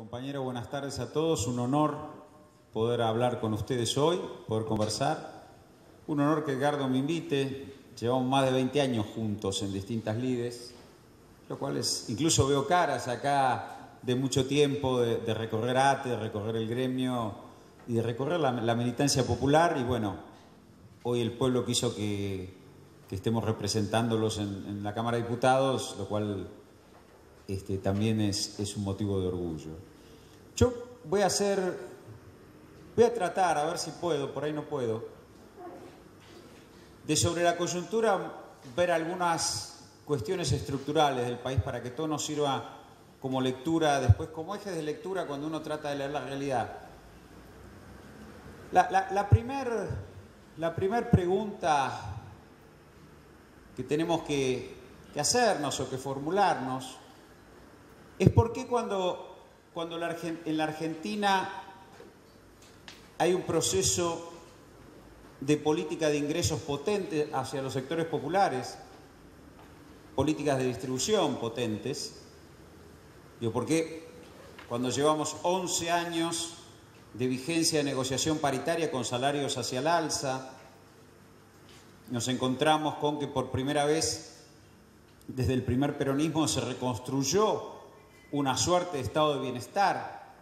Compañero, buenas tardes a todos. Un honor poder hablar con ustedes hoy, poder conversar. Un honor que Edgardo me invite. Llevamos más de 20 años juntos en distintas lides, lo cual es, incluso veo caras acá de mucho tiempo, de recorrer ATE, de recorrer el gremio y de recorrer la militancia popular. Y bueno, hoy el pueblo quiso que estemos representándolos en la Cámara de Diputados, lo cual también es un motivo de orgullo. Yo voy a tratar, a ver si puedo, por ahí no puedo, de sobre la coyuntura ver algunas cuestiones estructurales del país para que todo nos sirva como lectura, después como ejes de lectura cuando uno trata de leer la realidad. La primer pregunta que tenemos que hacernos o que formularnos es por qué cuando en la Argentina hay un proceso de política de ingresos potente hacia los sectores populares, políticas de distribución potentes, ¿por qué cuando llevamos 11 años de vigencia de negociación paritaria con salarios hacia el alza, nos encontramos con que por primera vez desde el primer peronismo se reconstruyó una suerte de estado de bienestar,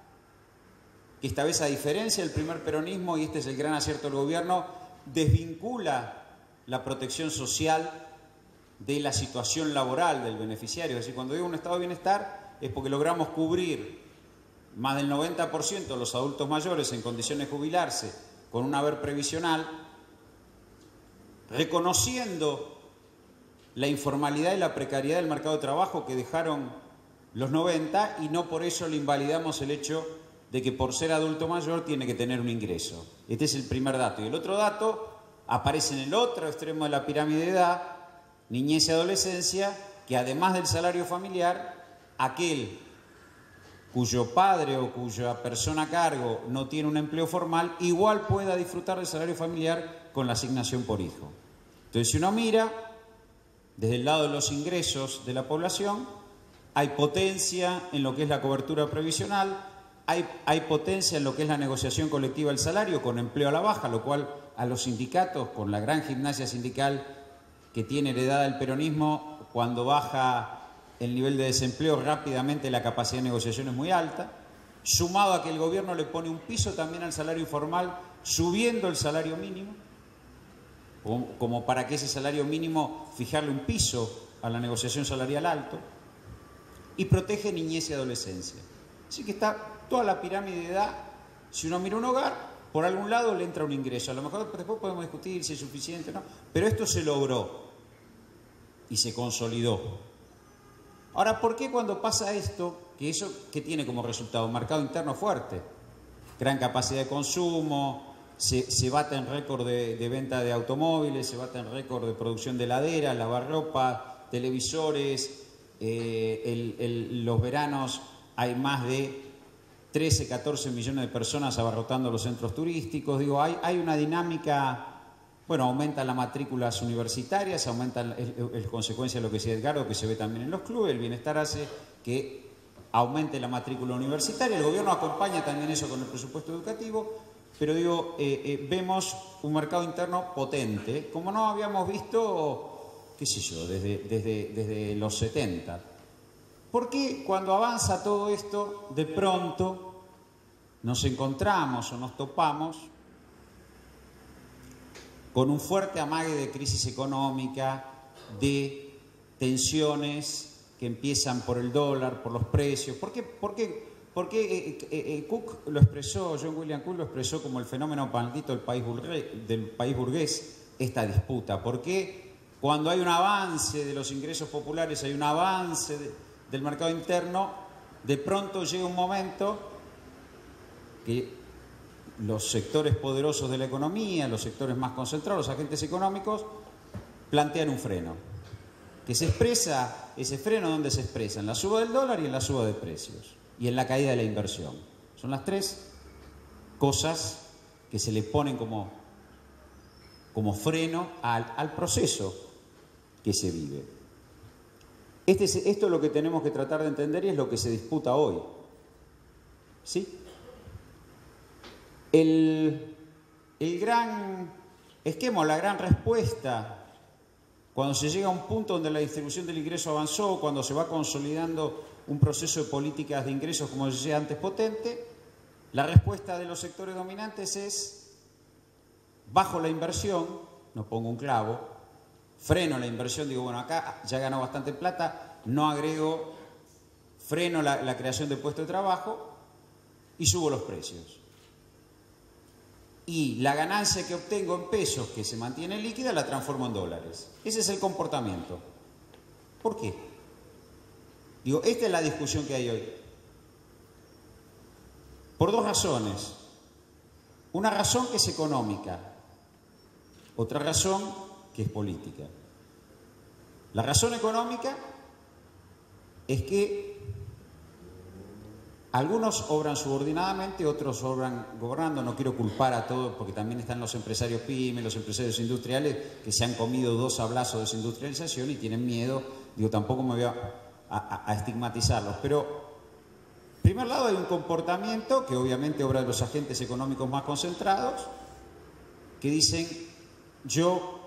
que esta vez, a diferencia del primer peronismo, y este es el gran acierto del gobierno, desvincula la protección social de la situación laboral del beneficiario? Es decir, cuando digo un estado de bienestar es porque logramos cubrir más del 90% de los adultos mayores en condiciones de jubilarse con un haber previsional, reconociendo la informalidad y la precariedad del mercado de trabajo que dejaron los 90, y no por eso le invalidamos el hecho de que por ser adulto mayor tiene que tener un ingreso. Este es el primer dato. Y el otro dato aparece en el otro extremo de la pirámide de edad, niñez y adolescencia, que además del salario familiar, aquel cuyo padre o cuya persona a cargo no tiene un empleo formal, igual pueda disfrutar del salario familiar con la asignación por hijo. Entonces, si uno mira desde el lado de los ingresos de la población, hay potencia en lo que es la cobertura previsional, hay potencia en lo que es la negociación colectiva del salario con empleo a la baja, lo cual a los sindicatos, con la gran gimnasia sindical que tiene heredada el peronismo, cuando baja el nivel de desempleo rápidamente la capacidad de negociación es muy alta, sumado a que el gobierno le pone un piso también al salario informal, subiendo el salario mínimo, como para que ese salario mínimo fijarle un piso a la negociación salarial alto, y protege niñez y adolescencia. Así que está toda la pirámide de edad. Si uno mira un hogar, por algún lado le entra un ingreso. A lo mejor después podemos discutir si es suficiente o no, pero esto se logró y se consolidó. Ahora, ¿por qué cuando pasa esto, que eso que tiene como resultado un mercado interno fuerte, gran capacidad de consumo, se bate en récord de venta de automóviles, se bate en récord de producción de heladeras, lavarropa, televisores? Los veranos hay más de 13, 14 millones de personas abarrotando los centros turísticos. Digo, hay una dinámica, bueno, aumentan las matrículas universitarias, aumentan, es consecuencia de lo que decía Edgardo, que se ve también en los clubes. El bienestar hace que aumente la matrícula universitaria. El gobierno acompaña también eso con el presupuesto educativo, pero digo, vemos un mercado interno potente, como no habíamos visto, qué sé yo, desde los 70. ¿Por qué cuando avanza todo esto, de pronto nos encontramos o nos topamos con un fuerte amague de crisis económica, de tensiones que empiezan por el dólar, por los precios? ¿Por qué Cook lo expresó, John William Cook lo expresó como el fenómeno maldito del país burgués, esta disputa? ¿Por qué cuando hay un avance de los ingresos populares, hay un avance del mercado interno, de pronto llega un momento que los sectores poderosos de la economía, los sectores más concentrados, los agentes económicos, plantean un freno? Que se expresa, ese freno, ¿dónde se expresa? En la suba del dólar y en la suba de precios, y en la caída de la inversión. Son las tres cosas que se le ponen como freno al proceso que se vive. Esto es lo que tenemos que tratar de entender y es lo que se disputa hoy. ¿Sí? El gran esquema, la gran respuesta, cuando se llega a un punto donde la distribución del ingreso avanzó, cuando se va consolidando un proceso de políticas de ingresos, como decía antes, potente, la respuesta de los sectores dominantes es: bajo la inversión, no pongo un clavo, freno la inversión, digo, bueno, acá ya ganó bastante plata, no agrego, freno la creación de puestos de trabajo y subo los precios. Y la ganancia que obtengo en pesos, que se mantiene líquida, la transformo en dólares. Ese es el comportamiento. ¿Por qué? Digo, esta es la discusión que hay hoy. Por dos razones. Una razón que es económica, otra razón que es política. La razón económica es que algunos obran subordinadamente, otros obran gobernando. No quiero culpar a todos, porque también están los empresarios pymes, los empresarios industriales, que se han comido dos sablazos de desindustrialización y tienen miedo. Digo, tampoco me voy a estigmatizarlos. Pero, en primer lado, hay un comportamiento que obviamente obra de los agentes económicos más concentrados, que dicen: yo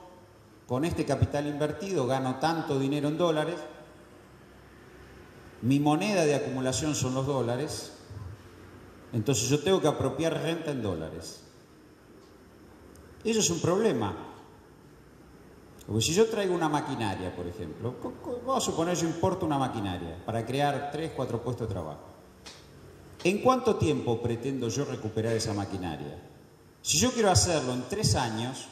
con este capital invertido gano tanto dinero en dólares, mi moneda de acumulación son los dólares, entonces yo tengo que apropiar renta en dólares. Eso es un problema. Porque si yo traigo una maquinaria, por ejemplo, vamos a suponer yo importo una maquinaria para crear 3, 4 puestos de trabajo. ¿En cuánto tiempo pretendo yo recuperar esa maquinaria? Si yo quiero hacerlo en 3 años,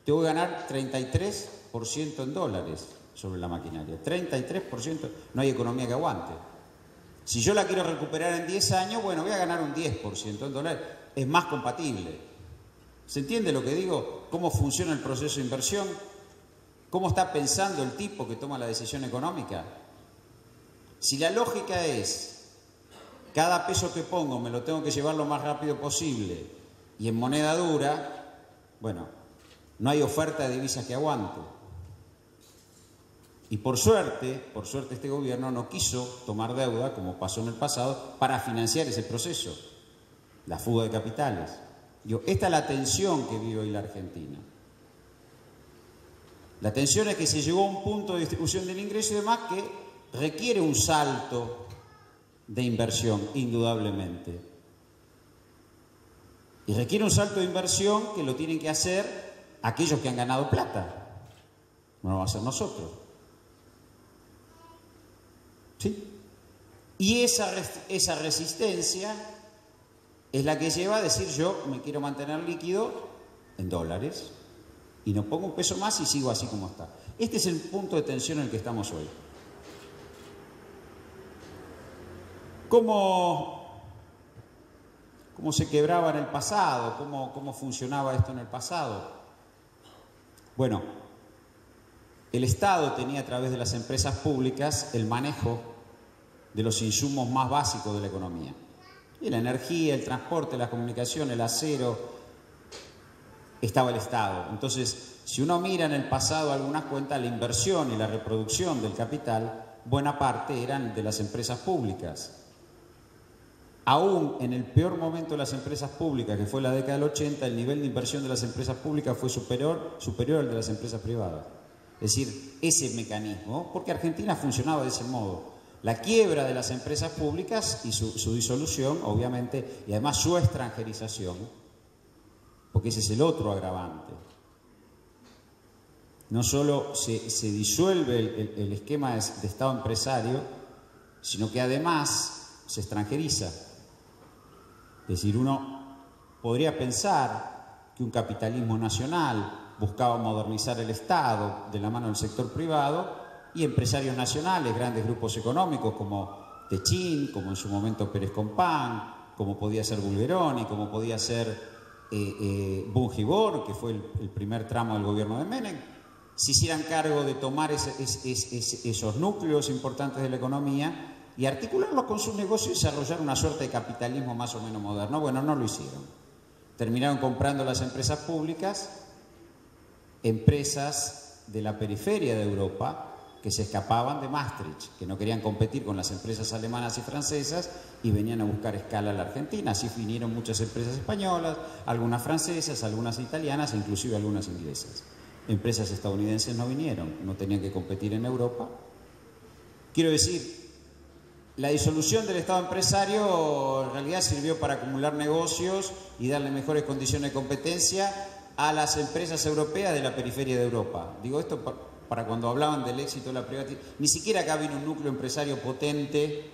tengo que ganar 33% en dólares sobre la maquinaria. 33%, no hay economía que aguante. Si yo la quiero recuperar en 10 años, bueno, voy a ganar un 10% en dólares. Es más compatible. ¿Se entiende lo que digo? ¿Cómo funciona el proceso de inversión? ¿Cómo está pensando el tipo que toma la decisión económica? Si la lógica es: cada peso que pongo me lo tengo que llevar lo más rápido posible y en moneda dura, bueno, no hay oferta de divisas que aguante. Y por suerte este gobierno no quiso tomar deuda, como pasó en el pasado, para financiar ese proceso, la fuga de capitales. Digo, esta es la tensión que vive hoy la Argentina. La tensión es que se llegó a un punto de distribución del ingreso y demás que requiere un salto de inversión, indudablemente. Y requiere un salto de inversión que lo tienen que hacer aquellos que han ganado plata. No lo vamos a hacer nosotros. ¿Sí? Y esa resistencia es la que lleva a decir: yo me quiero mantener líquido en dólares y no pongo un peso más y sigo así como está. Este es el punto de tensión en el que estamos hoy. ¿Cómo se quebraba en el pasado? ¿Cómo funcionaba esto en el pasado? Bueno, el Estado tenía a través de las empresas públicas el manejo de los insumos más básicos de la economía. Y la energía, el transporte, la comunicación, el acero, estaba el Estado. Entonces, si uno mira en el pasado algunas cuentas, la inversión y la reproducción del capital, buena parte eran de las empresas públicas. Aún en el peor momento de las empresas públicas, que fue la década del 80, el nivel de inversión de las empresas públicas fue superior al de las empresas privadas. Es decir, ese mecanismo, porque Argentina funcionaba de ese modo. La quiebra de las empresas públicas y su disolución, obviamente, y además su extranjerización, porque ese es el otro agravante. No solo se disuelve el esquema de Estado empresario, sino que además se extranjeriza. Es decir, uno podría pensar que un capitalismo nacional buscaba modernizar el Estado de la mano del sector privado, y empresarios nacionales, grandes grupos económicos como Techín, como en su momento Pérez Compán, como podía ser Bulgeroni, como podía ser Bungibor, que fue el primer tramo del gobierno de Menem, se hicieran cargo de tomar esos núcleos importantes de la economía y articularlos con sus negocios y desarrollar una suerte de capitalismo más o menos moderno. Bueno, no lo hicieron. Terminaron comprando las empresas públicas, empresas de la periferia de Europa, que se escapaban de Maastricht, que no querían competir con las empresas alemanas y francesas y venían a buscar escala a la Argentina. Así vinieron muchas empresas españolas, algunas francesas, algunas italianas e inclusive algunas inglesas. Empresas estadounidenses no vinieron, no tenían que competir en Europa. Quiero decir, la disolución del Estado empresario en realidad sirvió para acumular negocios y darle mejores condiciones de competencia a las empresas europeas de la periferia de Europa. Digo esto para cuando hablaban del éxito de la privatización. Ni siquiera acá vino un núcleo empresario potente.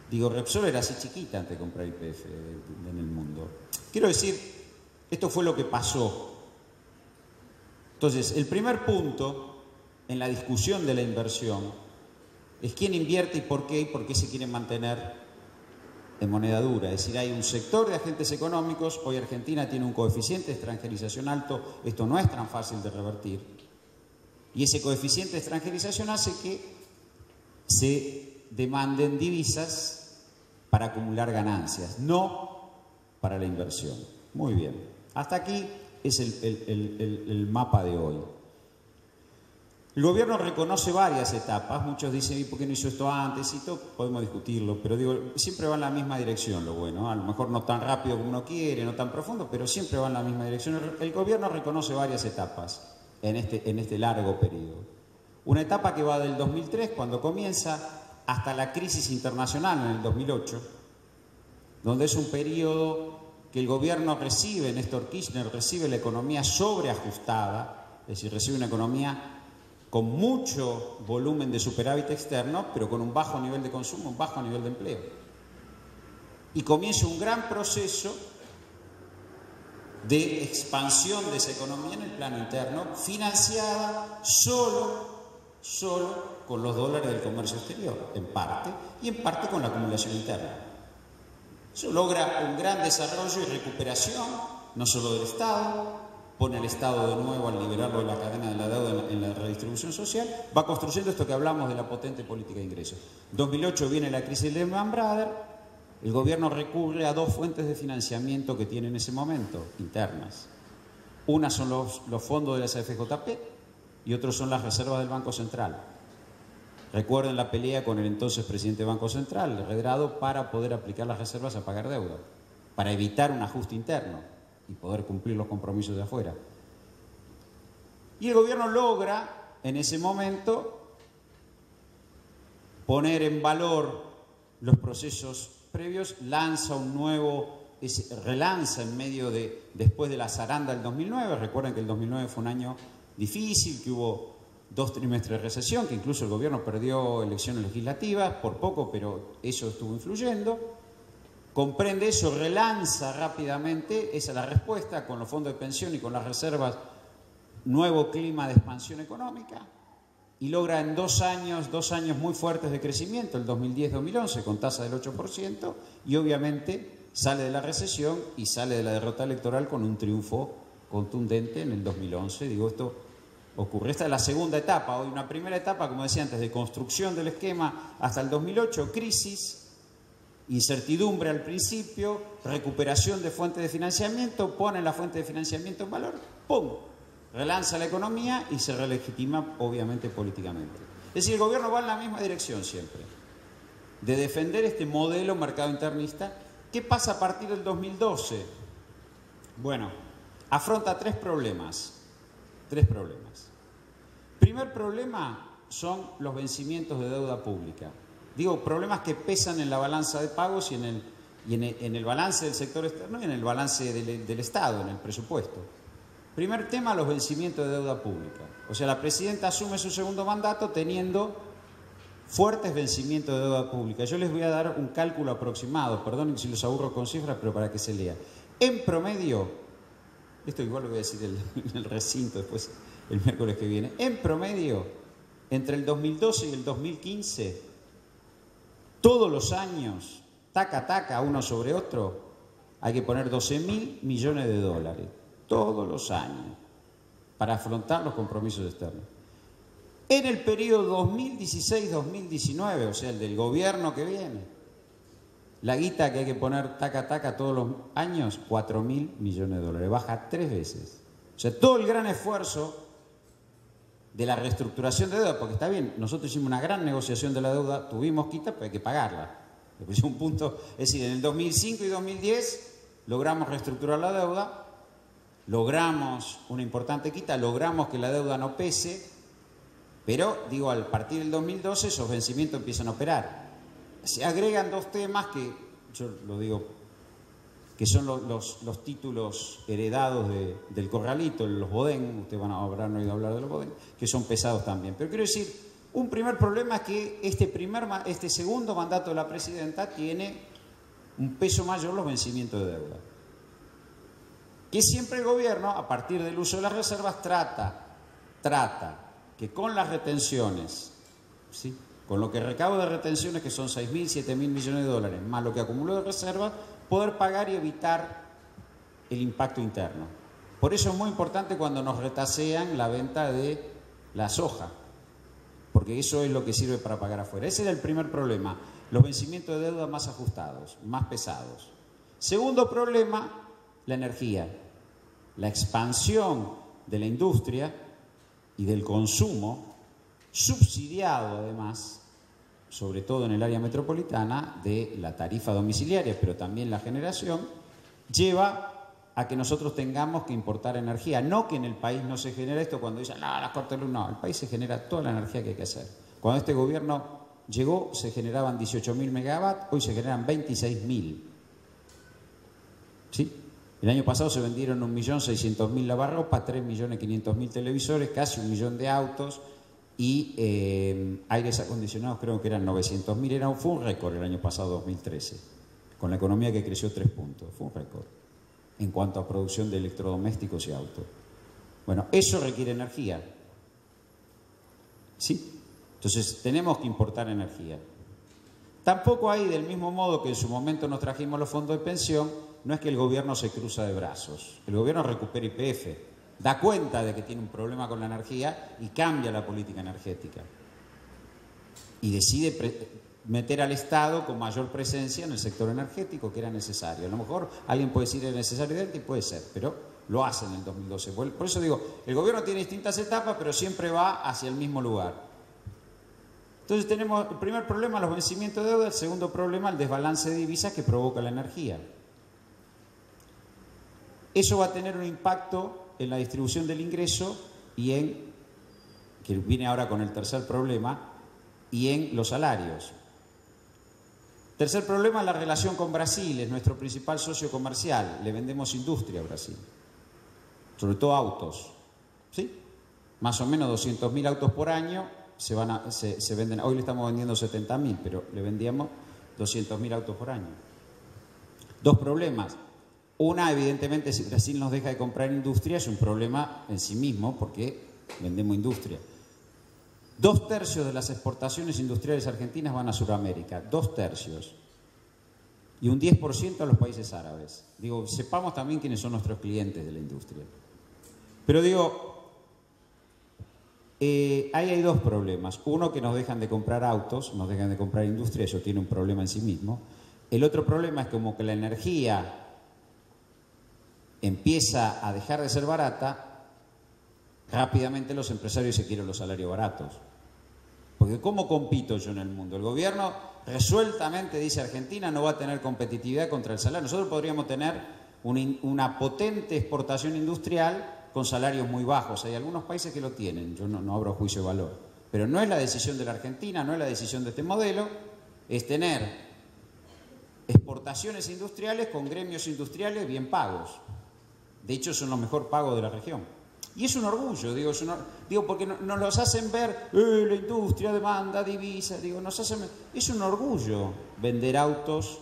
Digo, Repsol era así chiquita antes de comprar YPF en el mundo. Quiero decir, esto fue lo que pasó. Entonces, el primer punto en la discusión de la inversión es quién invierte y por qué se quiere mantener en moneda dura. Es decir, hay un sector de agentes económicos, hoy Argentina tiene un coeficiente de extranjerización alto, esto no es tan fácil de revertir, y ese coeficiente de extranjerización hace que se demanden divisas para acumular ganancias, no para la inversión. Muy bien, hasta aquí es el mapa de hoy. El gobierno reconoce varias etapas, muchos dicen, ¿y por qué no hizo esto antes? Y todo, podemos discutirlo, pero digo, siempre va en la misma dirección lo bueno, a lo mejor no tan rápido como uno quiere, no tan profundo, pero siempre va en la misma dirección. El gobierno reconoce varias etapas en este largo periodo. Una etapa que va del 2003, cuando comienza, hasta la crisis internacional en el 2008, donde es un periodo que el gobierno recibe, Néstor Kirchner recibe la economía sobreajustada, es decir, recibe una economía con mucho volumen de superávit externo, pero con un bajo nivel de consumo, un bajo nivel de empleo. Y comienza un gran proceso de expansión de esa economía en el plano interno, financiada solo con los dólares del comercio exterior, en parte, y en parte con la acumulación interna. Eso logra un gran desarrollo y recuperación, no solo del Estado, pone al Estado de nuevo al liberarlo de la cadena de la deuda en la redistribución social, va construyendo esto que hablamos de la potente política de ingresos. En 2008 viene la crisis de Lehman Brothers, el gobierno recurre a dos fuentes de financiamiento que tiene en ese momento, internas. Una son los fondos de la CFJP y otros son las reservas del Banco Central. Recuerden la pelea con el entonces presidente del Banco Central, Redrado, para poder aplicar las reservas a pagar deuda, para evitar un ajuste interno y poder cumplir los compromisos de afuera. Y el gobierno logra, en ese momento, poner en valor los procesos previos, lanza un nuevo, relanza en medio después de la zaranda del 2009, recuerden que el 2009 fue un año difícil, que hubo 2 trimestres de recesión, que incluso el gobierno perdió elecciones legislativas, por poco, pero eso estuvo influyendo. Comprende eso, relanza rápidamente, esa es la respuesta, con los fondos de pensión y con las reservas, nuevo clima de expansión económica, y logra en 2 años muy fuertes de crecimiento, el 2010-2011, con tasa del 8%, y obviamente sale de la recesión y sale de la derrota electoral con un triunfo contundente en el 2011. Digo, esto ocurre. Esta es la segunda etapa. Hoy una primera etapa, como decía antes, de construcción del esquema hasta el 2008, crisis, incertidumbre al principio, recuperación de fuentes de financiamiento, pone la fuente de financiamiento en valor, ¡pum!, relanza la economía y se relegitima obviamente políticamente. Es decir, el gobierno va en la misma dirección siempre, de defender este modelo mercado internista. ¿Qué pasa a partir del 2012? Bueno, afronta tres problemas. Primer problema son los vencimientos de deuda pública. Digo, problemas que pesan en la balanza de pagos y en el balance del sector externo y en el balance del Estado, en el presupuesto. Primer tema, los vencimientos de deuda pública. O sea, la presidenta asume su segundo mandato teniendo fuertes vencimientos de deuda pública. Yo les voy a dar un cálculo aproximado, perdonen si los aburro con cifras, pero para que se lea. En promedio, esto igual lo voy a decir en el recinto después, el miércoles que viene, en promedio, entre el 2012 y el 2015, todos los años, taca, uno sobre otro, hay que poner 12.000 millones de dólares, todos los años, para afrontar los compromisos externos. En el periodo 2016-2019, o sea, el del gobierno que viene, la guita que hay que poner taca todos los años, 4.000 millones de dólares, baja 3 veces. O sea, todo el gran esfuerzo de la reestructuración de deuda, porque está bien, nosotros hicimos una gran negociación de la deuda, tuvimos quita, pero hay que pagarla. Le pusimos un punto, es decir, en el 2005 y 2010 logramos reestructurar la deuda, logramos una importante quita, logramos que la deuda no pese, pero, digo, al partir del 2012 esos vencimientos empiezan a operar. Se agregan dos temas que, yo lo digo, que son los títulos heredados del corralito, los Bodén, ustedes habrán oído hablar de los Bodén, que son pesados también. Pero quiero decir, un primer problema es que este segundo mandato de la presidenta tiene un peso mayor los vencimientos de deuda. Que siempre el gobierno, a partir del uso de las reservas, trata que con las retenciones, ¿sí?, con lo que recauda de retenciones, que son 6.000, 7.000 millones de dólares, más lo que acumuló de reservas, poder pagar y evitar el impacto interno. Por eso es muy importante cuando nos retasean la venta de la soja, porque eso es lo que sirve para pagar afuera. Ese era el primer problema, los vencimientos de deuda más ajustados, más pesados. Segundo problema, la energía. La expansión de la industria y del consumo, subsidiado además, sobre todo en el área metropolitana, de la tarifa domiciliaria, pero también la generación, lleva a que nosotros tengamos que importar energía. No que en el país no se genera esto cuando dicen, no, las cortes de luz, no, el país se genera toda la energía que hay que hacer. Cuando este gobierno llegó se generaban 18.000 megavatios, hoy se generan 26.000. ¿Sí? El año pasado se vendieron 1.600.000 lavarropas, 3.500.000 televisores, casi 1 millón de autos y aires acondicionados creo que eran 900.000. Fue un récord el año pasado, 2013, con la economía que creció 3 puntos. Fue un récord en cuanto a producción de electrodomésticos y autos. Bueno, eso requiere energía. ¿Sí? Entonces tenemos que importar energía. Tampoco hay, del mismo modo que en su momento nos trajimos los fondos de pensión, no es que el gobierno se cruza de brazos. El gobierno recupera YPF, da cuenta de que tiene un problema con la energía y cambia la política energética. Y decide meter al Estado con mayor presencia en el sector energético, que era necesario. A lo mejor alguien puede decir que es necesario y puede ser, pero lo hace en el 2012. Por eso digo, el gobierno tiene distintas etapas, pero siempre va hacia el mismo lugar. Entonces tenemos el primer problema, los vencimientos de deuda. El segundo problema, el desbalance de divisas que provoca la energía. Eso va a tener un impacto en la distribución del ingreso y que viene ahora con el tercer problema, y en los salarios. Tercer problema, la relación con Brasil, es nuestro principal socio comercial. Le vendemos industria a Brasil, sobre todo autos, ¿sí? Más o menos 200.000 autos por año se venden. Hoy le estamos vendiendo 70.000, pero le vendíamos 200.000 autos por año. Dos problemas. Una, evidentemente, si Brasil nos deja de comprar industria, es un problema en sí mismo, porque vendemos industria. 2/3 de las exportaciones industriales argentinas van a Sudamérica, 2/3. Y un 10% a los países árabes. Digo, sepamos también quiénes son nuestros clientes de la industria. Pero digo, ahí hay dos problemas. Uno, que nos dejan de comprar autos, nos dejan de comprar industria, eso tiene un problema en sí mismo. El otro problema es como que la energía empieza a dejar de ser barata, rápidamente los empresarios se quieren los salarios baratos. Porque ¿cómo compito yo en el mundo? El gobierno resueltamente dice Argentina no va a tener competitividad contra el salario. Nosotros podríamos tener una potente exportación industrial con salarios muy bajos. Hay algunos países que lo tienen, yo no abro juicio de valor. Pero no es la decisión de la Argentina, no es la decisión de este modelo, es tener exportaciones industriales con gremios industriales bien pagos. De hecho, son los mejor pagos de la región. Y es un orgullo, digo, porque nos los hacen ver, la industria demanda divisa, es un orgullo vender autos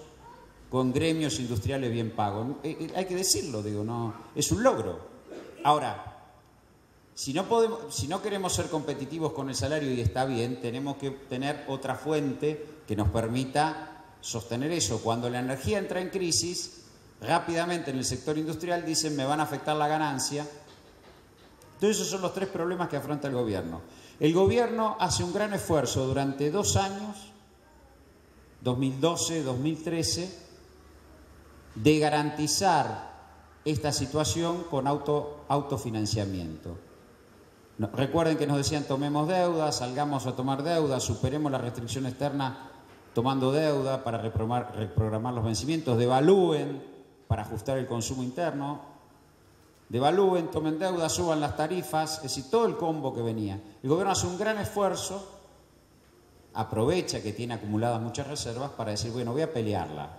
con gremios industriales bien pagos. Hay que decirlo, no, es un logro. Ahora, si no queremos ser competitivos con el salario, y está bien, tenemos que tener otra fuente que nos permita sostener eso. Cuando la energía entra en crisis, rápidamente en el sector industrial dicen, me van a afectar la ganancia. Entonces esos son los tres problemas que afronta el gobierno. El gobierno hace un gran esfuerzo durante 2 años, 2012, 2013, de garantizar esta situación con autofinanciamiento. Recuerden que nos decían tomemos deuda, salgamos a tomar deuda, superemos la restricción externa tomando deuda para reprogramar los vencimientos, devalúen para ajustar el consumo interno, devalúen, tomen deuda, suban las tarifas, es decir, todo el combo que venía. El gobierno hace un gran esfuerzo, aprovecha que tiene acumuladas muchas reservas para decir, bueno, voy a pelearla.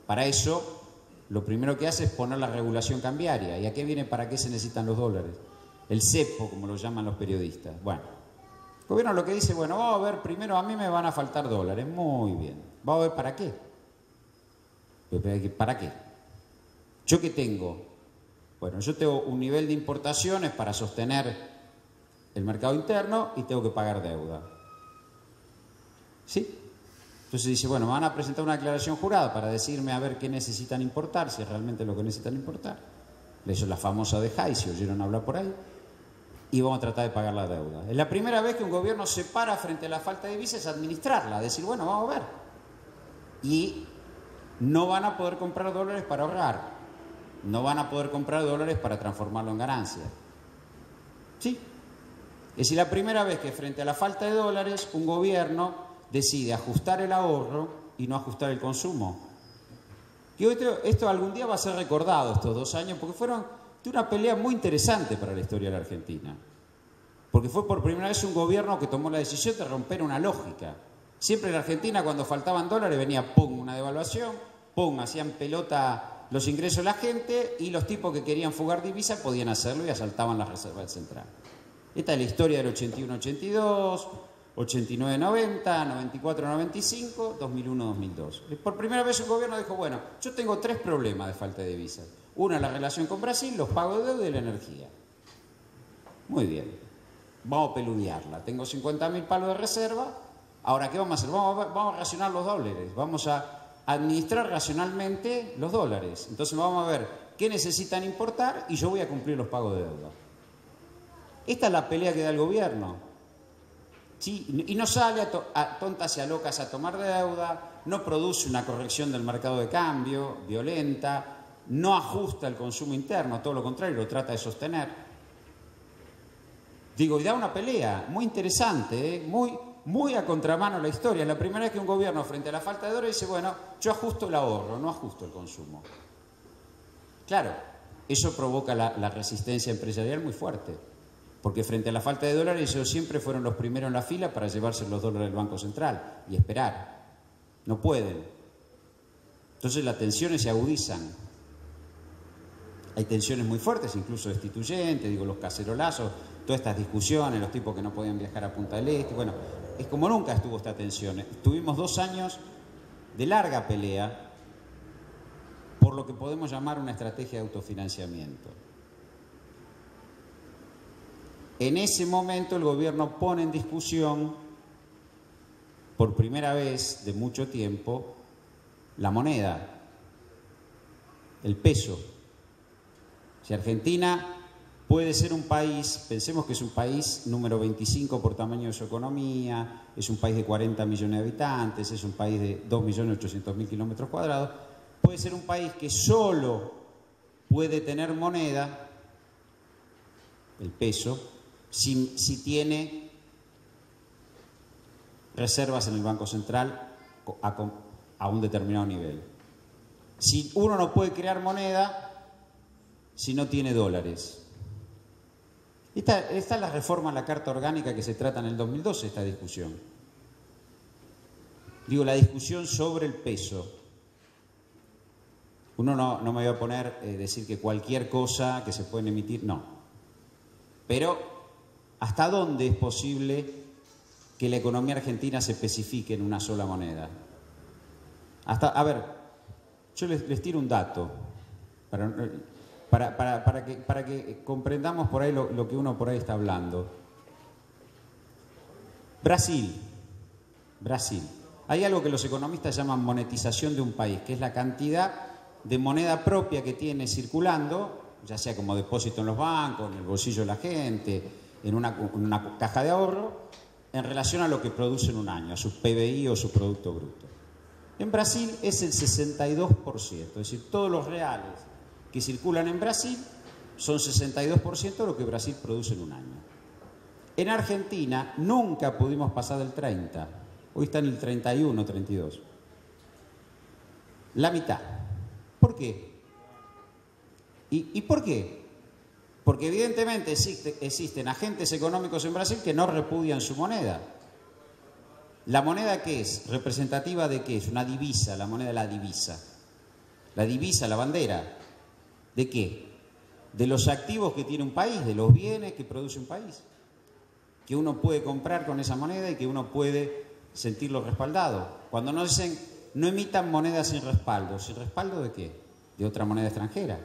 Para eso, lo primero que hace es poner la regulación cambiaria. ¿Y a qué viene? ¿Para qué se necesitan los dólares? El cepo, como lo llaman los periodistas. Bueno, el gobierno lo que dice, bueno, vamos a ver, primero a mí me van a faltar dólares. Muy bien. Vamos a ver para qué. ¿Para qué? ¿Yo qué tengo? Bueno, yo tengo un nivel de importaciones para sostener el mercado interno y tengo que pagar deuda. ¿Sí? Entonces dice, bueno, me van a presentar una declaración jurada para decirme a ver qué necesitan importar, si es realmente lo que necesitan importar. Eso es la famosa de Hay, si oyeron hablar por ahí. Y vamos a tratar de pagar la deuda. Es la primera vez que un gobierno se para frente a la falta de divisas, administrarla, decir, bueno, vamos a ver. Y no van a poder comprar dólares para ahorrar. No van a poder comprar dólares para transformarlo en ganancia. ¿Sí? Es decir, la primera vez que frente a la falta de dólares un gobierno decide ajustar el ahorro y no ajustar el consumo. Y esto algún día va a ser recordado, estos 2 años, porque fueron de una pelea muy interesante para la historia de la Argentina. Porque fue por primera vez un gobierno que tomó la decisión de romper una lógica. Siempre en la Argentina, cuando faltaban dólares, venía, pum, una devaluación, pum, hacían pelota los ingresos de la gente y los tipos que querían fugar divisas podían hacerlo y asaltaban las reservas del central. Esta es la historia del 81-82, 89-90, 94-95, 2001-2002. Por primera vez un gobierno dijo, bueno, yo tengo 3 problemas de falta de divisas. Una, la relación con Brasil, los pagos de deuda y la energía. Muy bien, vamos a peludearla. Tengo 50.000 palos de reserva. Ahora, ¿qué vamos a hacer? Vamos a racionar los dólares. Vamos a administrar racionalmente los dólares. Entonces vamos a ver qué necesitan importar y yo voy a cumplir los pagos de deuda. Esta es la pelea que da el gobierno. ¿Sí? Y no sale a tontas y a locas a tomar deuda, no produce una corrección del mercado de cambio violenta, no ajusta el consumo interno, todo lo contrario, lo trata de sostener. Digo, y da una pelea muy interesante, muy a contramano la historia. Es la primera vez que un gobierno frente a la falta de dólares dice, bueno, yo ajusto el ahorro, no ajusto el consumo. Claro, eso provoca la resistencia empresarial muy fuerte, porque frente a la falta de dólares ellos siempre fueron los primeros en la fila para llevarse los dólares del Banco Central y esperar. No pueden. Entonces las tensiones se agudizan. Hay tensiones muy fuertes, incluso destituyentes, digo, los cacerolazos, todas estas discusiones, los tipos que no podían viajar a Punta del Este. Bueno, es como nunca estuvo esta tensión. Tuvimos 2 años de larga pelea por lo que podemos llamar una estrategia de autofinanciamiento. En ese momento el gobierno pone en discusión, por primera vez de mucho tiempo, la moneda, el peso. Si Argentina puede ser un país, pensemos que es un país número 25 por tamaño de su economía, es un país de 40 millones de habitantes, es un país de 2.800.000 kilómetros cuadrados, puede ser un país que solo puede tener moneda, el peso, si tiene reservas en el Banco Central a un determinado nivel. Si uno no puede crear moneda si no tiene dólares. Esta es la reforma a la Carta Orgánica que se trata en el 2012, esta discusión. Digo, la discusión sobre el peso. Uno no me voy a poner a decir que cualquier cosa que se puede emitir, no. Pero, ¿hasta dónde es posible que la economía argentina se especifique en una sola moneda? A ver, yo les tiro un dato para que comprendamos por ahí lo que uno por ahí está hablando. Brasil. Hay algo que los economistas llaman monetización de un país, que es la cantidad de moneda propia que tiene circulando, ya sea como depósito en los bancos, en el bolsillo de la gente, en una caja de ahorro, en relación a lo que produce en un año, a su PBI o su Producto Bruto. En Brasil es el 62%, es decir, todos los reales que circulan en Brasil son 62% de lo que Brasil produce en un año. En Argentina nunca pudimos pasar del 30. Hoy está en el 31, 32. La mitad. ¿Por qué? ¿Y por qué? Porque evidentemente existen agentes económicos en Brasil que no repudian su moneda. ¿La moneda qué es? ¿Representativa de qué? Es una divisa, la moneda de la divisa. La divisa, la bandera. ¿De qué? De los activos que tiene un país, de los bienes que produce un país. Que uno puede comprar con esa moneda y que uno puede sentirlo respaldado. Cuando nos dicen, no emitan monedas sin respaldo. ¿Sin respaldo de qué? De otra moneda extranjera.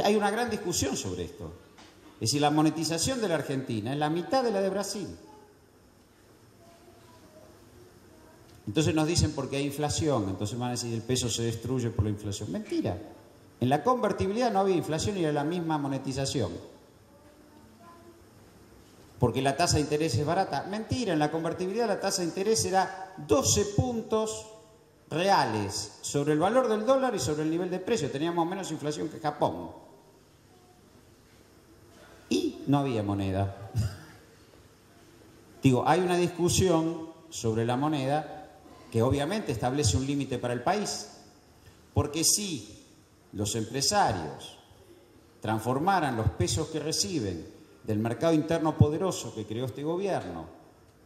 Hay una gran discusión sobre esto. Es decir, la monetización de la Argentina es la mitad de la de Brasil. Entonces nos dicen porque hay inflación, entonces van a decir el peso se destruye por la inflación. Mentira. En la convertibilidad no había inflación y era la misma monetización. Porque la tasa de interés es barata. Mentira, en la convertibilidad la tasa de interés era 12 puntos reales sobre el valor del dólar y sobre el nivel de precio. Teníamos menos inflación que Japón. Y no había moneda. Digo, hay una discusión sobre la moneda que obviamente establece un límite para el país. Porque si los empresarios transformaran los pesos que reciben del mercado interno poderoso que creó este gobierno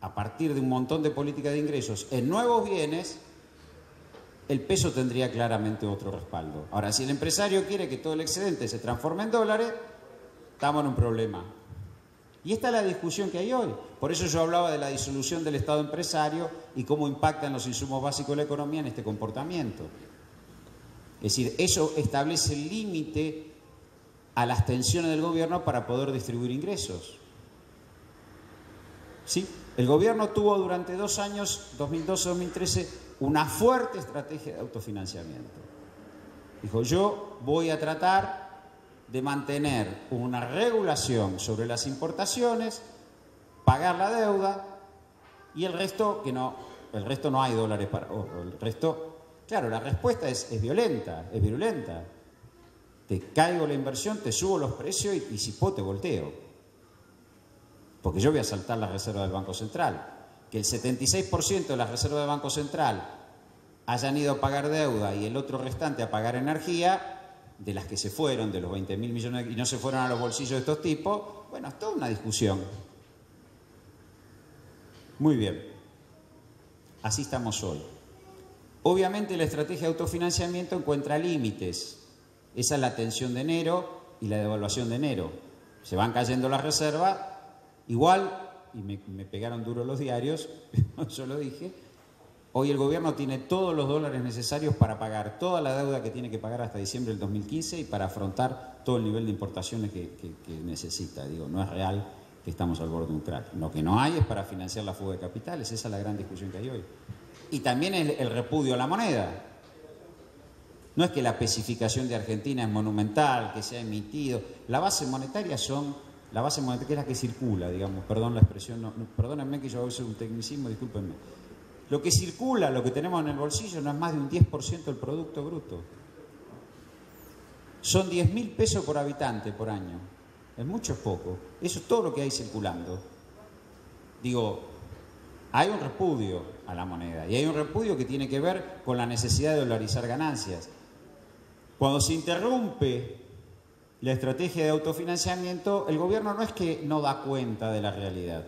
a partir de un montón de políticas de ingresos en nuevos bienes, el peso tendría claramente otro respaldo. Ahora, si el empresario quiere que todo el excedente se transforme en dólares, estamos en un problema. Y esta es la discusión que hay hoy. Por eso yo hablaba de la disolución del Estado empresario y cómo impactan los insumos básicos de la economía en este comportamiento. Es decir, eso establece el límite a las tensiones del gobierno para poder distribuir ingresos. ¿Sí? El gobierno tuvo durante 2 años, 2012-2013, una fuerte estrategia de autofinanciamiento. Dijo, yo voy a tratar de mantener una regulación sobre las importaciones, pagar la deuda y el resto no hay dólares para... el resto, claro, la respuesta es violenta, es virulenta. Te caigo la inversión, te subo los precios y si puedo te volteo. Porque yo voy a saltar la reserva del Banco Central. Que el 76% de las reservas del Banco Central hayan ido a pagar deuda y el otro restante a pagar energía, de las que se fueron, de los 20.000 millones y no se fueron a los bolsillos de estos tipos, bueno, es toda una discusión. Muy bien. Así estamos hoy. Obviamente la estrategia de autofinanciamiento encuentra límites. Esa es la tensión de enero y la devaluación de enero. Se van cayendo las reservas, igual, y me pegaron duro los diarios, yo lo dije, hoy el gobierno tiene todos los dólares necesarios para pagar toda la deuda que tiene que pagar hasta diciembre del 2015 y para afrontar todo el nivel de importaciones que necesita. Digo, no es real que estamos al borde de un crack. Lo que no hay es para financiar la fuga de capitales, esa es la gran discusión que hay hoy. Y también el repudio a la moneda. No es que la especificación de Argentina es monumental, que se ha emitido. La base monetaria es la que circula, digamos. Perdón la expresión, perdónenme que yo uso un tecnicismo, discúlpenme. Lo que circula, lo que tenemos en el bolsillo, no es más de un 10% del Producto Bruto. Son 10.000 pesos por habitante por año. Es mucho, es poco. Eso es todo lo que hay circulando. Digo, hay un repudio a la moneda y hay un repudio que tiene que ver con la necesidad de dolarizar ganancias. Cuando se interrumpe la estrategia de autofinanciamiento, el gobierno no es que no da cuenta de la realidad.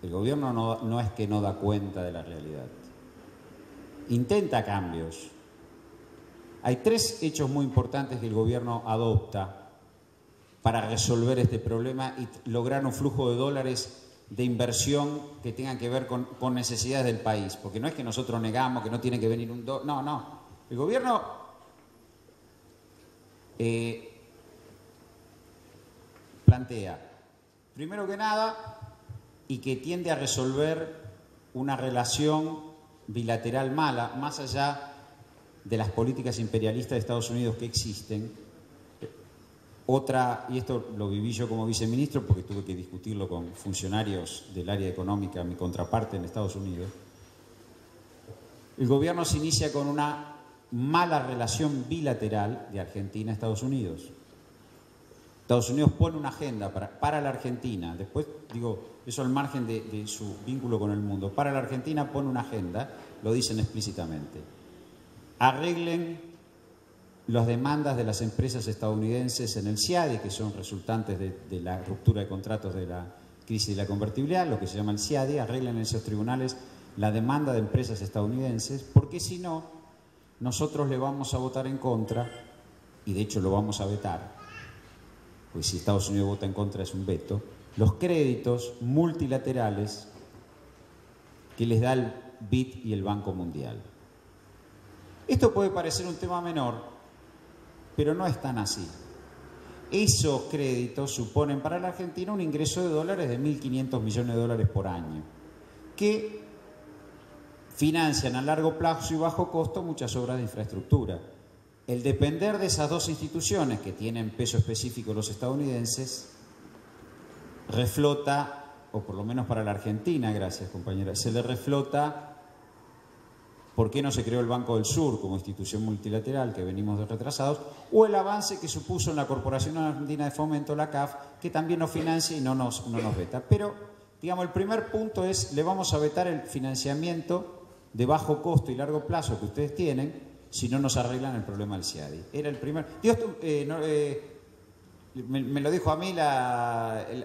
El gobierno no es que no da cuenta de la realidad. Intenta cambios. Hay 3 hechos muy importantes que el gobierno adopta para resolver este problema y lograr un flujo de dólares de inversión que tengan que ver con necesidades del país. Porque no es que nosotros negamos que no tiene que venir un dólar. No. El gobierno plantea, primero que nada, y que tiende a resolver una relación bilateral mala, más allá de las políticas imperialistas de Estados Unidos que existen. Otra, y esto lo viví yo como viceministro porque tuve que discutirlo con funcionarios del área económica, mi contraparte en Estados Unidos. El gobierno se inicia con una mala relación bilateral de Argentina a Estados Unidos. Estados Unidos pone una agenda para la Argentina, después digo, eso al margen de su vínculo con el mundo, para la Argentina pone una agenda, lo dicen explícitamente. Arreglen las demandas de las empresas estadounidenses en el CIADI, que son resultantes de la ruptura de contratos de la crisis de la convertibilidad, lo que se llama el CIADI, arreglen en esos tribunales la demanda de empresas estadounidenses, porque si no, nosotros le vamos a votar en contra, y de hecho lo vamos a vetar, pues si Estados Unidos vota en contra es un veto, los créditos multilaterales que les da el BID y el Banco Mundial. Esto puede parecer un tema menor, pero no es tan así. Esos créditos suponen para la Argentina un ingreso de dólares de 1.500 millones de dólares por año, que financian a largo plazo y bajo costo muchas obras de infraestructura. El depender de esas dos instituciones que tienen peso específico los estadounidenses reflota, o por lo menos para la Argentina, gracias compañera, se le reflota por qué no se creó el Banco del Sur como institución multilateral, que venimos de retrasados, o el avance que supuso en la Corporación Argentina de Fomento, la CAF, que también nos financia y no nos veta. Pero, digamos, el primer punto es, le vamos a vetar el financiamiento de bajo costo y largo plazo que ustedes tienen si no nos arreglan el problema del CIADI. Era el primer... me lo dijo a mí,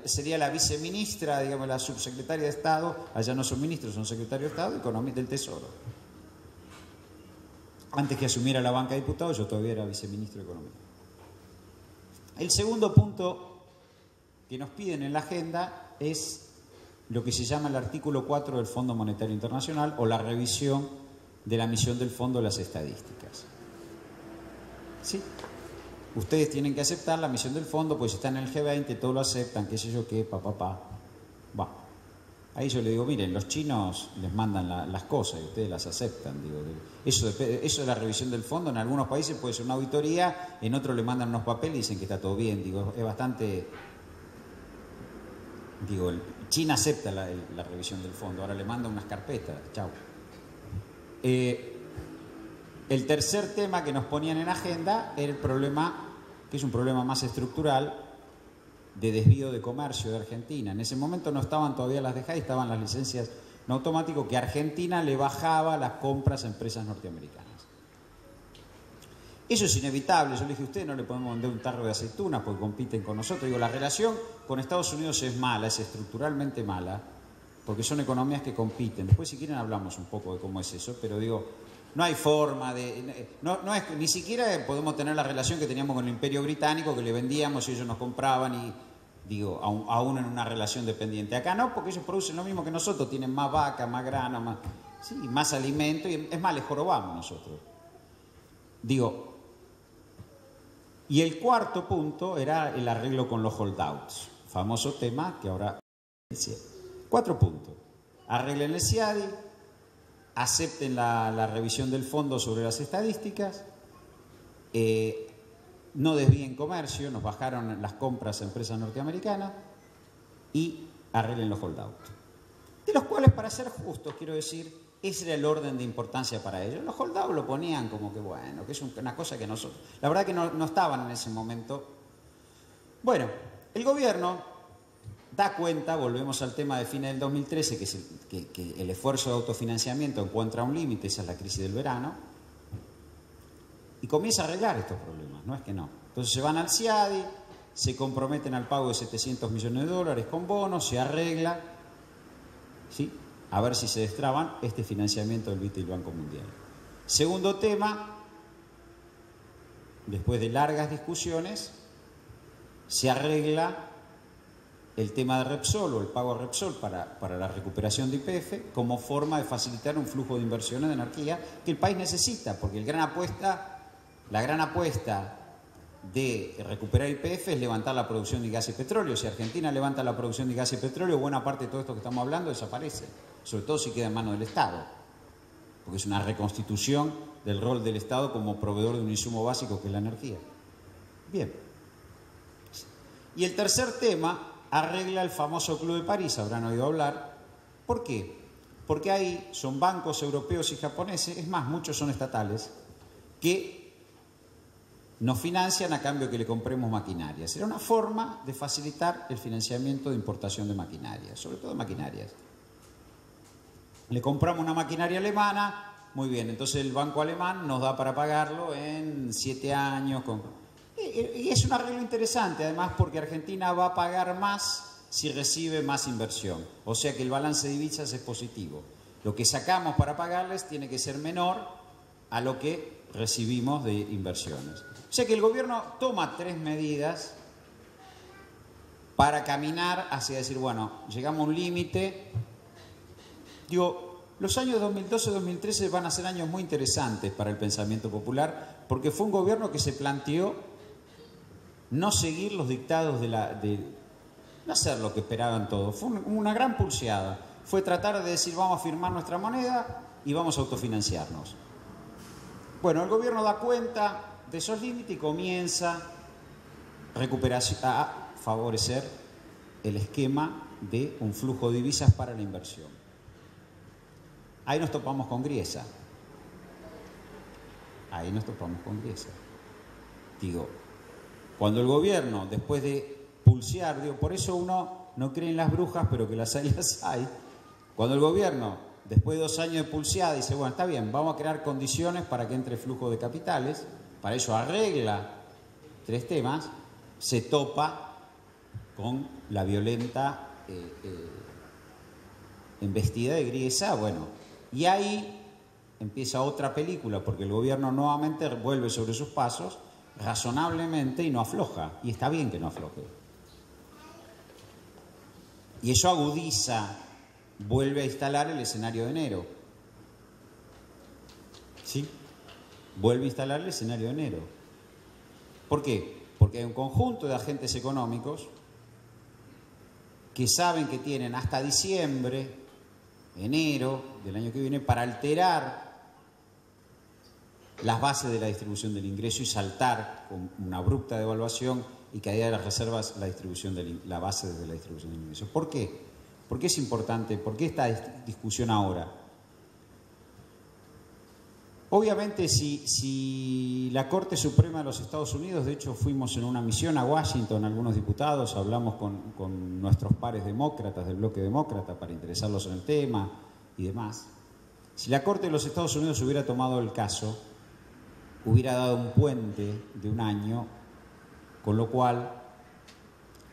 sería la viceministra, digamos, la subsecretaria de Estado, allá no son ministros, son secretarios de Estado de Economía del Tesoro. Antes que asumiera la banca de diputados, yo todavía era viceministro de Economía. El segundo punto que nos piden en la agenda es lo que se llama el artículo 4 del Fondo Monetario Internacional, o la revisión de la misión del fondo de las estadísticas. ¿Sí? Ustedes tienen que aceptar la misión del fondo, pues están en el G20, todos lo aceptan, qué sé yo qué, va. Ahí yo le digo, miren, los chinos les mandan las cosas y ustedes las aceptan. Digo, eso de la revisión del fondo, en algunos países puede ser una auditoría, en otros le mandan unos papeles y dicen que está todo bien. Digo, es bastante... Digo, China acepta la revisión del fondo, ahora le manda unas carpetas, chao. El tercer tema que nos ponían en agenda era el problema, que es un problema más estructural, de desvío de comercio de Argentina. En ese momento no estaban todavía las DEJAI, estaban las licencias no automáticas, que Argentina le bajaba las compras a empresas norteamericanas. Eso es inevitable. Yo le dije, a ustedes no le podemos vender un tarro de aceitunas porque compiten con nosotros. Digo, la relación con Estados Unidos es mala, es estructuralmente mala, porque son economías que compiten. Después, si quieren, hablamos un poco de cómo es eso, pero digo, no hay forma de... No es, ni siquiera podemos tener la relación que teníamos con el Imperio Británico, que le vendíamos y ellos nos compraban y, digo, aún en una relación dependiente. Acá no, porque ellos producen lo mismo que nosotros, tienen más vaca, más grano, más alimento, y es más, les jorobamos nosotros. Digo, y el cuarto punto era el arreglo con los holdouts, famoso tema que ahora... 4 puntos. Arreglen el CIADI, acepten la revisión del fondo sobre las estadísticas, no desvíen comercio, nos bajaron las compras a empresas norteamericanas y arreglen los holdouts. De los cuales, para ser justos, quiero decir, ese era el orden de importancia para ellos. Los holdouts lo ponían como que bueno, que es una cosa que nosotros... La verdad que no estaban en ese momento. Bueno, el gobierno da cuenta, volvemos al tema de fines del 2013, que el esfuerzo de autofinanciamiento encuentra un límite, esa es la crisis del verano, y comienza a arreglar estos problemas, no es que no. Entonces se van al CIADI, se comprometen al pago de 700 millones de dólares con bonos, se arregla, ¿sí?, a ver si se destraban este financiamiento del BID y el Banco Mundial. Segundo tema, después de largas discusiones, se arregla el tema de Repsol o el pago a Repsol para la recuperación de YPF como forma de facilitar un flujo de inversiones de energía que el país necesita, porque la gran apuesta de recuperar YPF es levantar la producción de gas y petróleo. Si Argentina levanta la producción de gas y petróleo, buena parte de todo esto que estamos hablando desaparece, sobre todo si queda en manos del Estado, porque es una reconstitución del rol del Estado como proveedor de un insumo básico que es la energía. Bien. Y el tercer tema arregla el famoso Club de París, habrán oído hablar. ¿Por qué? Porque son bancos europeos y japoneses, es más, muchos son estatales, que nos financian a cambio que le compremos maquinaria. Será una forma de facilitar el financiamiento de importación de maquinaria, sobre todo maquinarias. Le compramos una maquinaria alemana, muy bien, entonces el banco alemán nos da para pagarlo en 7 años. Y es un arreglo interesante, además, porque Argentina va a pagar más si recibe más inversión. O sea que el balance de divisas es positivo. Lo que sacamos para pagarles tiene que ser menor a lo que recibimos de inversiones. O sea que el gobierno toma 3 medidas para caminar hacia decir, bueno, llegamos a un límite. Digo, los años 2012-2013 van a ser años muy interesantes para el pensamiento popular, porque fue un gobierno que se planteó no seguir los dictados no hacer lo que esperaban todos. Fue una gran pulseada. Fue tratar de decir, vamos a firmar nuestra moneda y vamos a autofinanciarnos. Bueno, el gobierno da cuenta de esos límites y comienza a favorecer el esquema de un flujo de divisas para la inversión. Ahí nos topamos con Griesa. Digo, cuando el gobierno, después de pulsear, digo, por eso uno no cree en las brujas, pero que las hay. Cuando el gobierno, después de 2 años de pulseada, dice, bueno, está bien, vamos a crear condiciones para que entre flujo de capitales, para eso arregla 3 temas, se topa con la violenta embestida de Griesa, bueno, y ahí empieza otra película, porque el gobierno nuevamente vuelve sobre sus pasos, razonablemente, y no afloja, y está bien que no afloje. Y eso agudiza, vuelve a instalar el escenario de enero. ¿Sí? Vuelve a instalar el escenario de enero. ¿Por qué? Porque hay un conjunto de agentes económicos que saben que tienen hasta diciembre, enero del año que viene para alterar las bases de la distribución del ingreso y saltar con una abrupta devaluación y caída de las reservas la base de la distribución del ingreso. ¿Por qué? ¿Por qué es importante? ¿Por qué esta discusión ahora? Obviamente, si la Corte Suprema de los Estados Unidos, de hecho fuimos en una misión a Washington, algunos diputados, hablamos con nuestros pares demócratas, del bloque demócrata, para interesarlos en el tema y demás. Si la Corte de los Estados Unidos hubiera tomado el caso, hubiera dado un puente de 1 año, con lo cual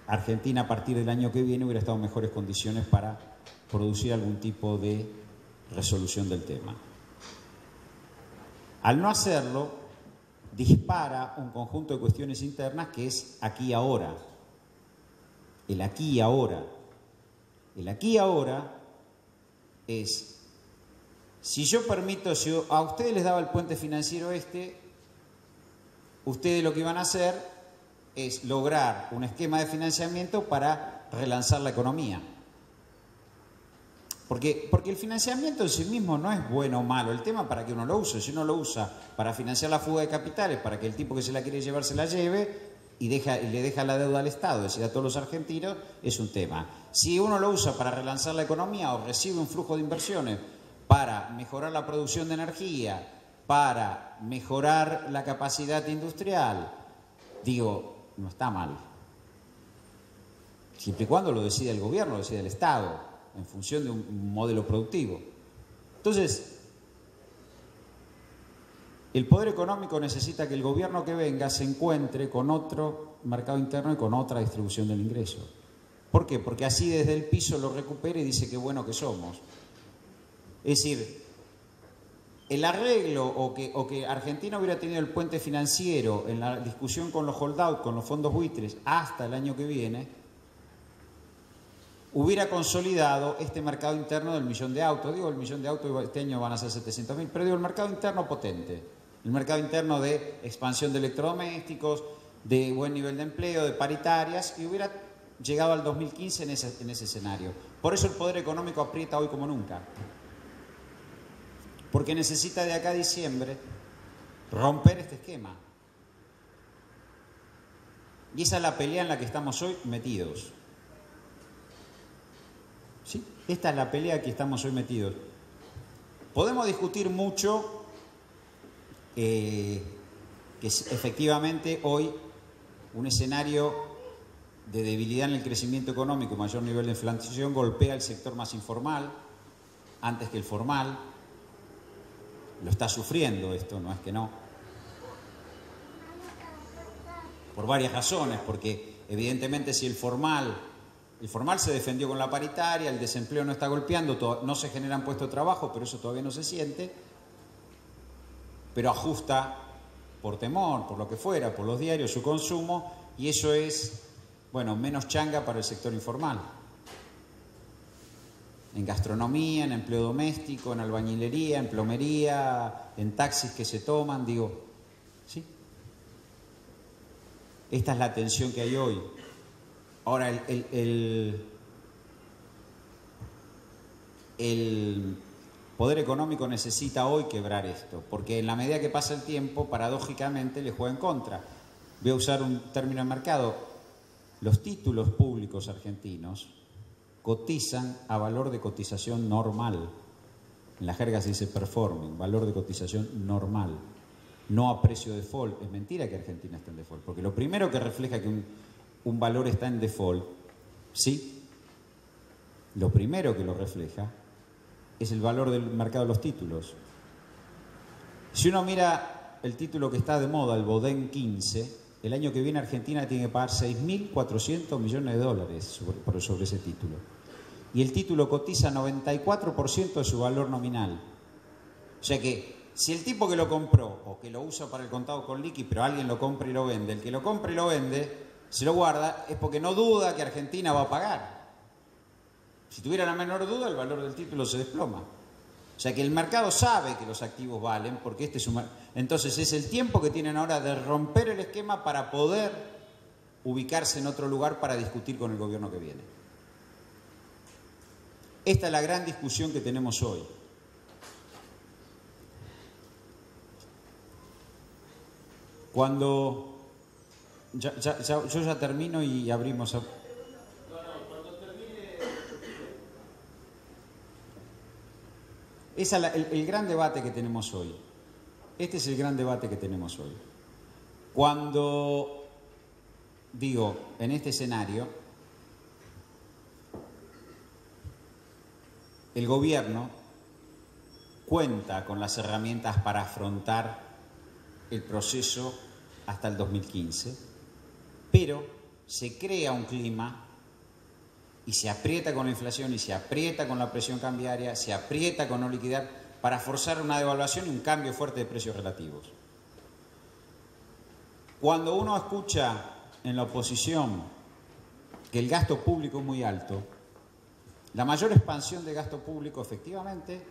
Argentina a partir del año que viene hubiera estado en mejores condiciones para producir algún tipo de resolución del tema. Al no hacerlo, dispara un conjunto de cuestiones internas que es aquí y ahora. El aquí y ahora. El aquí y ahora es, si yo permito, si a ustedes les daba el puente financiero ustedes lo que iban a hacer es lograr un esquema de financiamiento para relanzar la economía. Porque el financiamiento en sí mismo no es bueno o malo, el tema para que uno lo use. Si uno lo usa para financiar la fuga de capitales, para que el tipo que se la quiere llevar se la lleve y le deja la deuda al Estado, es decir, a todos los argentinos, es un tema. Si uno lo usa para relanzar la economía o recibe un flujo de inversiones para mejorar la producción de energía, para mejorar la capacidad industrial, digo, no está mal. Siempre y cuando lo decida el gobierno, lo decida el Estado, en función de un modelo productivo. Entonces, el poder económico necesita que el gobierno que venga se encuentre con otro mercado interno y con otra distribución del ingreso. ¿Por qué? Porque así desde el piso lo recupera y dice qué bueno que somos. Es decir, el arreglo o que Argentina hubiera tenido el puente financiero en la discusión con los holdout, con los fondos buitres, hasta el año que viene, hubiera consolidado este mercado interno del 1.000.000 de autos. Digo, el 1.000.000 de autos este año van a ser 700.000, pero digo, el mercado interno potente. El mercado interno de expansión de electrodomésticos, de buen nivel de empleo, de paritarias, y hubiera llegado al 2015 en ese escenario. Por eso el poder económico aprieta hoy como nunca. Porque necesita de acá a diciembre romper este esquema. Y esa es la pelea en la que estamos hoy metidos. ¿Sí? Esta es la pelea que estamos hoy metidos. Podemos discutir mucho que es efectivamente hoy un escenario de debilidad en el crecimiento económico y mayor nivel de inflación golpea al sector más informal antes que el formal. Lo está sufriendo esto, no es que no. Por varias razones, porque evidentemente si el formal se defendió con la paritaria, el desempleo no está golpeando, no se generan puestos de trabajo, pero eso todavía no se siente, pero ajusta por temor, por lo que fuera, por los diarios, su consumo, y eso es, bueno, menos changa para el sector informal. En gastronomía, en empleo doméstico, en albañilería, en plomería, en taxis que se toman, digo, ¿sí? Esta es la tensión que hay hoy. Ahora, el poder económico necesita hoy quebrar esto, porque en la medida que pasa el tiempo, paradójicamente le juega en contra. Voy a usar un término de mercado. Los títulos públicos argentinos cotizan a valor de cotización normal. En la jerga se dice performing, valor de cotización normal, no a precio de default. Es mentira que Argentina esté en default, porque lo primero que refleja que un valor está en default, sí, lo primero que lo refleja es el valor del mercado de los títulos. Si uno mira el título que está de moda, el Bodén 15, el año que viene Argentina tiene que pagar 6.400 millones de dólares sobre ese título. Y el título cotiza 94% de su valor nominal. O sea que si el tipo que lo compró o que lo usa para el contado con liqui, pero alguien lo compra y lo vende, el que lo compra y lo vende, se lo guarda, es porque no duda que Argentina va a pagar. Si tuviera la menor duda, el valor del título se desploma. O sea que el mercado sabe que los activos valen, porque este es un... Entonces es el tiempo que tienen ahora de romper el esquema para poder ubicarse en otro lugar para discutir con el gobierno que viene. Esta es la gran discusión que tenemos hoy. Cuando... yo ya termino y abrimos... Es el gran debate que tenemos hoy. Este es el gran debate que tenemos hoy. Cuando digo, en este escenario, el gobierno cuenta con las herramientas para afrontar el proceso hasta el 2015, pero se crea un clima y se aprieta con la inflación y se aprieta con la presión cambiaria, se aprieta con no liquidar para forzar una devaluación y un cambio fuerte de precios relativos. Cuando uno escucha en la oposición que el gasto público es muy alto, la mayor expansión de gasto público efectivamente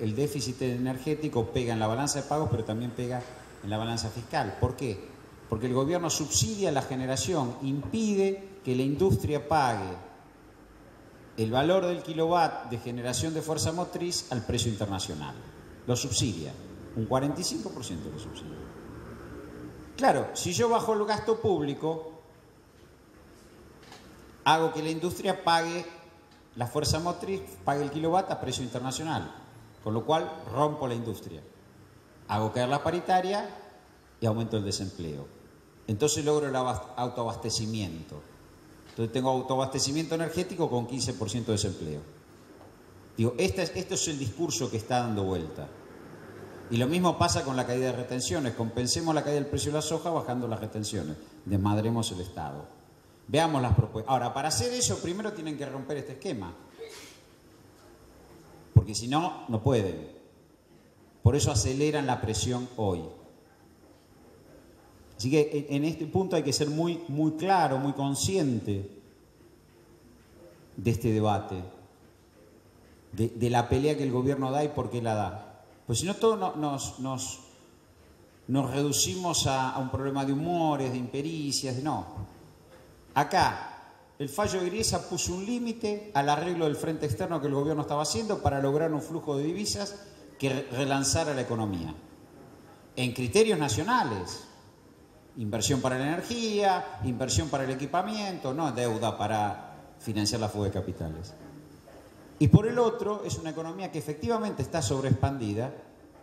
el déficit energético pega en la balanza de pagos, pero también pega en la balanza fiscal. ¿Por qué? Porque el gobierno subsidia la generación, impide que la industria pague el valor del kilowatt de generación de fuerza motriz al precio internacional. Lo subsidia, un 45% lo subsidia. Claro, si yo bajo el gasto público, hago que la industria pague la fuerza motriz, pague el kilowatt a precio internacional, con lo cual rompo la industria. Hago caer la paritaria y aumento el desempleo. Entonces logro el autoabastecimiento. Entonces tengo autoabastecimiento energético con 15% de desempleo. Digo, esto es el discurso que está dando vuelta. Y lo mismo pasa con la caída de retenciones. Compensemos la caída del precio de la soja bajando las retenciones. Desmadremos el Estado. Veamos las propuestas. Ahora, para hacer eso, primero tienen que romper este esquema. Porque si no, no pueden. Por eso aceleran la presión hoy. Así que en este punto hay que ser muy, muy claro, muy consciente de este debate, de la pelea que el gobierno da y por qué la da. Pues si no, todos nos reducimos a un problema de humores, de impericias, no. Acá, el fallo de Griesa puso un límite al arreglo del frente externo que el gobierno estaba haciendo para lograr un flujo de divisas que relanzara la economía. En criterios nacionales. Inversión para la energía, inversión para el equipamiento, no deuda para financiar la fuga de capitales. Y por el otro, es una economía que efectivamente está sobreexpandida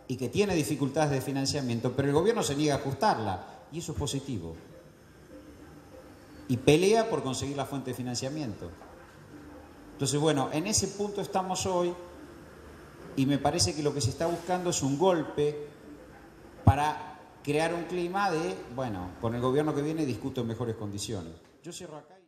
y que tiene dificultades de financiamiento, pero el gobierno se niega a ajustarla, y eso es positivo. Y pelea por conseguir la fuente de financiamiento. Entonces, bueno, en ese punto estamos hoy, y me parece que lo que se está buscando es un golpe para crear un clima de, bueno, con el gobierno que viene discuto en mejores condiciones. Yo cierro acá.